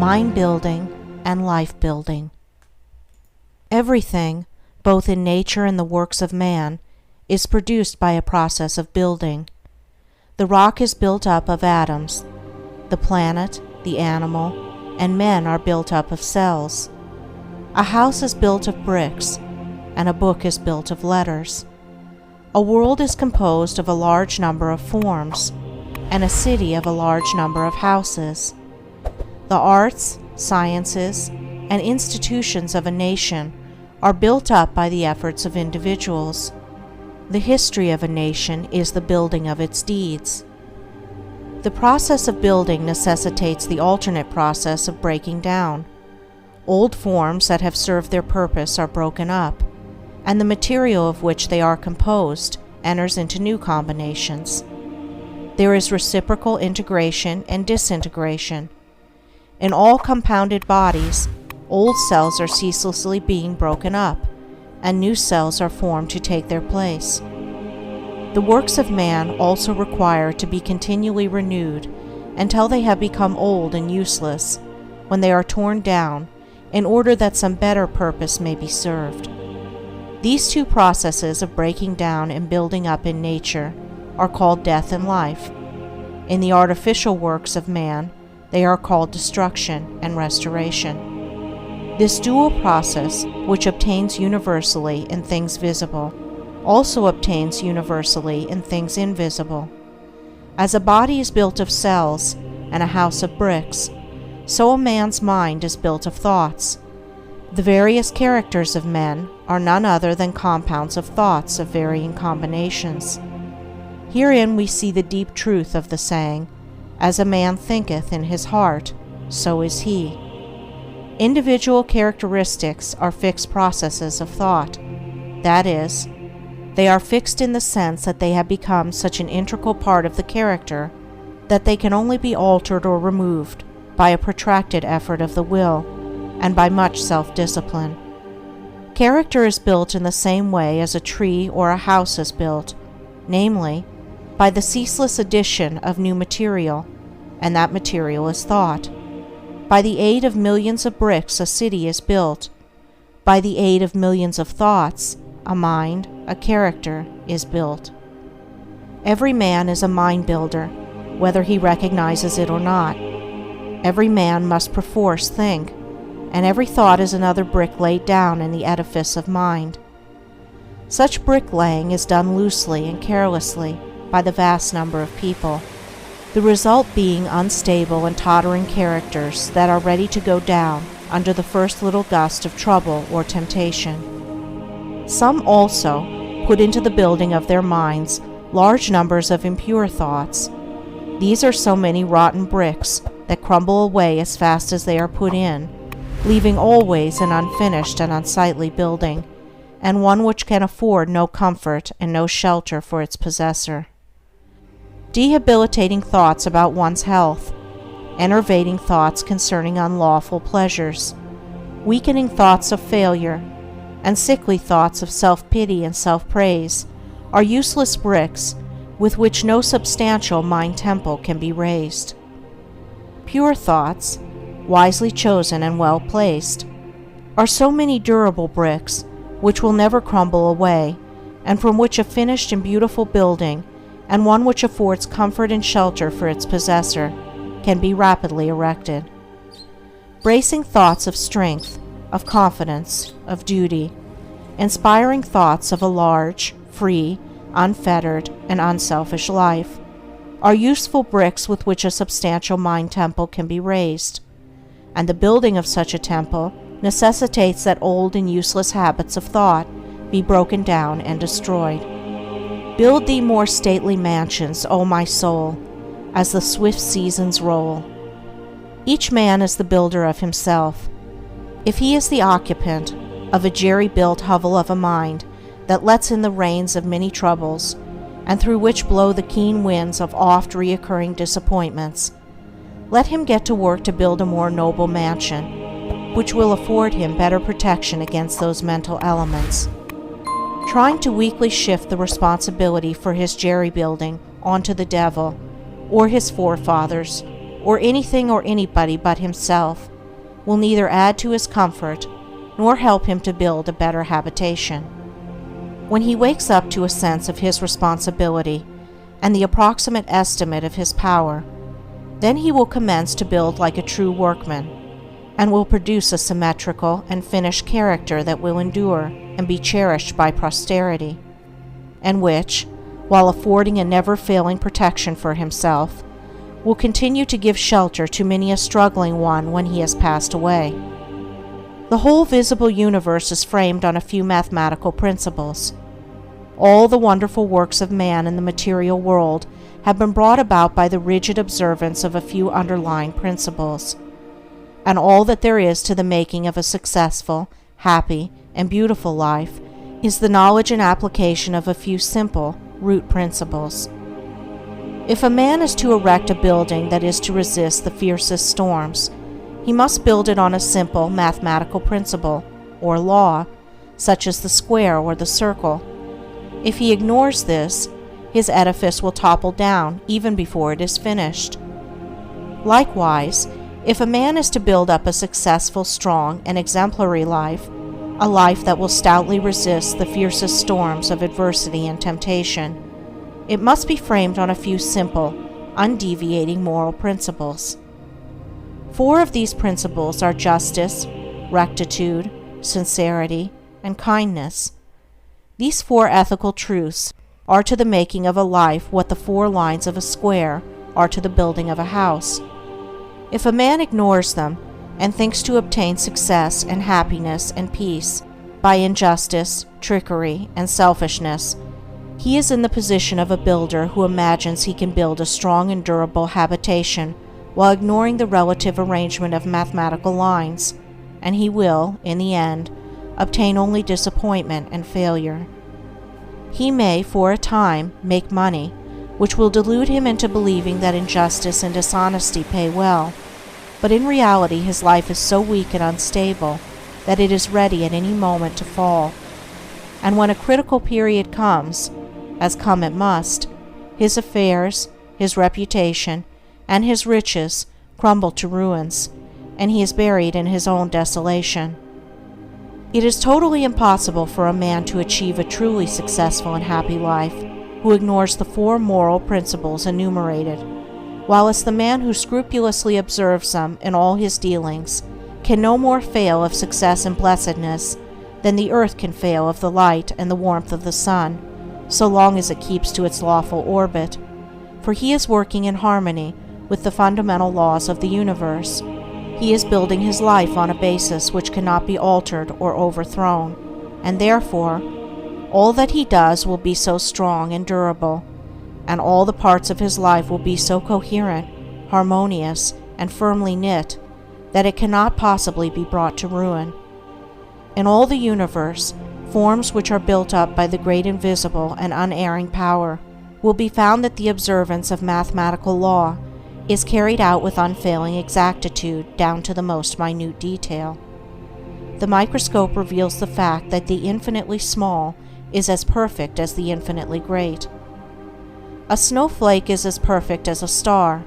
mind building, and life building. Everything, both in nature and the works of man, is produced by a process of building. The rock is built up of atoms. The planet, the animal, and men are built up of cells. A house is built of bricks, and a book is built of letters. A world is composed of a large number of forms, and a city of a large number of houses. The arts, sciences, and institutions of a nation are built up by the efforts of individuals. The history of a nation is the building of its deeds. The process of building necessitates the alternate process of breaking down. Old forms that have served their purpose are broken up, and the material of which they are composed enters into new combinations. There is reciprocal integration and disintegration. In all compounded bodies, old cells are ceaselessly being broken up, and new cells are formed to take their place. The works of man also require to be continually renewed until they have become old and useless, when they are torn down, in order that some better purpose may be served. These two processes of breaking down and building up in nature are called death and life. In the artificial works of man, they are called destruction and restoration. This dual process, which obtains universally in things visible, also obtains universally in things invisible. As a body is built of cells and a house of bricks, so a man's mind is built of thoughts. The various characters of men are none other than compounds of thoughts of varying combinations. Herein we see the deep truth of the saying, "As a man thinketh in his heart, so is he." Individual characteristics are fixed processes of thought. That is, they are fixed in the sense that they have become such an integral part of the character that they can only be altered or removed by a protracted effort of the will and by much self-discipline. Character is built in the same way as a tree or a house is built, namely, by the ceaseless addition of new material, and that material is thought. By the aid of millions of bricks a city is built. By the aid of millions of thoughts, a mind, a character, is built. Every man is a mind builder, whether he recognizes it or not. Every man must perforce think, and every thought is another brick laid down in the edifice of mind. Such bricklaying is done loosely and carelessly by the vast number of people, the result being unstable and tottering characters that are ready to go down under the first little gust of trouble or temptation. Some also put into the building of their minds large numbers of impure thoughts. These are so many rotten bricks that crumble away as fast as they are put in, leaving always an unfinished and unsightly building, and one which can afford no comfort and no shelter for its possessor. Debilitating thoughts about one's health, enervating thoughts concerning unlawful pleasures, weakening thoughts of failure, and sickly thoughts of self-pity and self-praise are useless bricks with which no substantial mind temple can be raised. Pure thoughts, wisely chosen and well placed, are so many durable bricks which will never crumble away, and from which a finished and beautiful building, and one which affords comfort and shelter for its possessor, can be rapidly erected. Bracing thoughts of strength, of confidence, of duty, inspiring thoughts of a large, free, unfettered, and unselfish life, are useful bricks with which a substantial mind temple can be raised, and the building of such a temple necessitates that old and useless habits of thought be broken down and destroyed. Build thee more stately mansions, O my soul, as the swift seasons roll. Each man is the builder of himself. If he is the occupant of a jerry-built hovel of a mind that lets in the rains of many troubles, and through which blow the keen winds of oft-reoccurring disappointments, let him get to work to build a more noble mansion, which will afford him better protection against those mental elements. Trying to weakly shift the responsibility for his jerry-building onto the devil, or his forefathers, or anything or anybody but himself, will neither add to his comfort nor help him to build a better habitation. When he wakes up to a sense of his responsibility and the approximate estimate of his power, then he will commence to build like a true workman, and will produce a symmetrical and finished character that will endure and be cherished by posterity, and which, while affording a never-failing protection for himself, will continue to give shelter to many a struggling one when he has passed away. The whole visible universe is framed on a few mathematical principles. All the wonderful works of man in the material world have been brought about by the rigid observance of a few underlying principles, and all that there is to the making of a successful, happy, and beautiful life is the knowledge and application of a few simple root principles. If a man is to erect a building that is to resist the fiercest storms, he must build it on a simple mathematical principle, or law, such as the square or the circle. If he ignores this, his edifice will topple down even before it is finished. Likewise, if a man is to build up a successful, strong, and exemplary life, a life that will stoutly resist the fiercest storms of adversity and temptation, it must be framed on a few simple, undeviating moral principles. 4 of these principles are justice, rectitude, sincerity, and kindness. These 4 ethical truths are to the making of a life what the 4 lines of a square are to the building of a house. If a man ignores them and thinks to obtain success and happiness and peace by injustice, trickery, and selfishness, he is in the position of a builder who imagines he can build a strong and durable habitation while ignoring the relative arrangement of mathematical lines, and he will, in the end, obtain only disappointment and failure. He may, for a time, make money, which will delude him into believing that injustice and dishonesty pay well, but in reality his life is so weak and unstable that it is ready at any moment to fall. And when a critical period comes, as come it must, his affairs, his reputation, and his riches crumble to ruins, and he is buried in his own desolation. It is totally impossible for a man to achieve a truly successful and happy life who ignores the 4 moral principles enumerated, whilst the man who scrupulously observes them in all his dealings can no more fail of success and blessedness than the earth can fail of the light and the warmth of the sun, so long as it keeps to its lawful orbit, for he is working in harmony with the fundamental laws of the universe. He is building his life on a basis which cannot be altered or overthrown, and therefore all that he does will be so strong and durable, and all the parts of his life will be so coherent, harmonious, and firmly knit, that it cannot possibly be brought to ruin. In all the universe, forms which are built up by the great invisible and unerring power will be found that the observance of mathematical law is carried out with unfailing exactitude down to the most minute detail. The microscope reveals the fact that the infinitely small is as perfect as the infinitely great. A snowflake is as perfect as a star.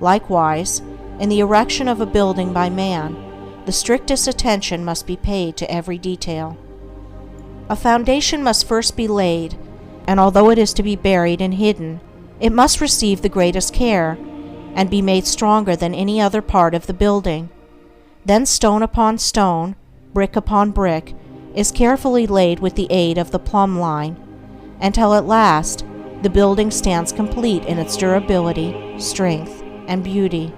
Likewise, in the erection of a building by man, the strictest attention must be paid to every detail. A foundation must first be laid, and although it is to be buried and hidden, it must receive the greatest care, and be made stronger than any other part of the building. Then stone upon stone, brick upon brick, is carefully laid with the aid of the plumb line, until at last the building stands complete in its durability, strength, and beauty.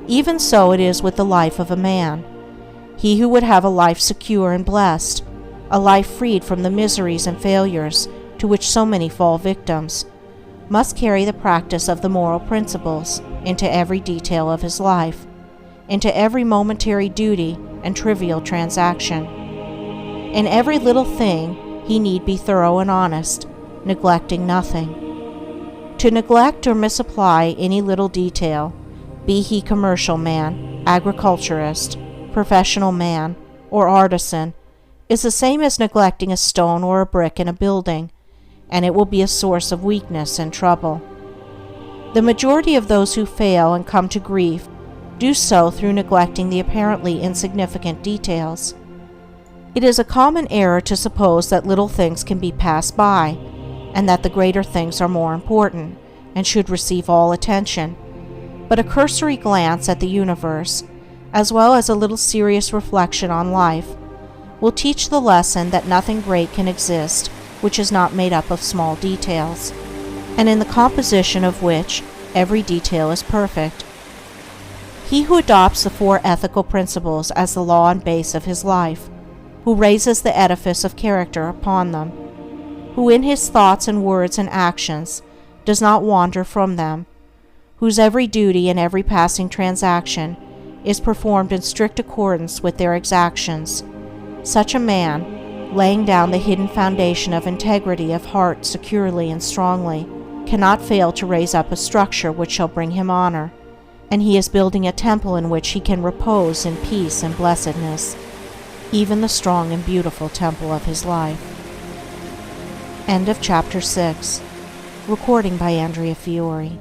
Even so it is with the life of a man. He who would have a life secure and blessed, a life freed from the miseries and failures to which so many fall victims, must carry the practice of the moral principles into every detail of his life, into every momentary duty and trivial transaction. In every little thing he need be thorough and honest, neglecting nothing. To neglect or misapply any little detail, be he commercial man, agriculturist, professional man, or artisan, is the same as neglecting a stone or a brick in a building, and it will be a source of weakness and trouble. The majority of those who fail and come to grief do so through neglecting the apparently insignificant details. It is a common error to suppose that little things can be passed by, and that the greater things are more important and should receive all attention. But a cursory glance at the universe, as well as a little serious reflection on life, will teach the lesson that nothing great can exist which is not made up of small details, and in the composition of which every detail is perfect. He who adopts the 4 ethical principles as the law and base of his life, who raises the edifice of character upon them, who in his thoughts and words and actions does not wander from them, whose every duty and every passing transaction is performed in strict accordance with their exactions, such a man, laying down the hidden foundation of integrity of heart securely and strongly, cannot fail to raise up a structure which shall bring him honor, and he is building a temple in which he can repose in peace and blessedness, even the strong and beautiful temple of his life. End of Chapter 6. Recording by Andrea Fiore.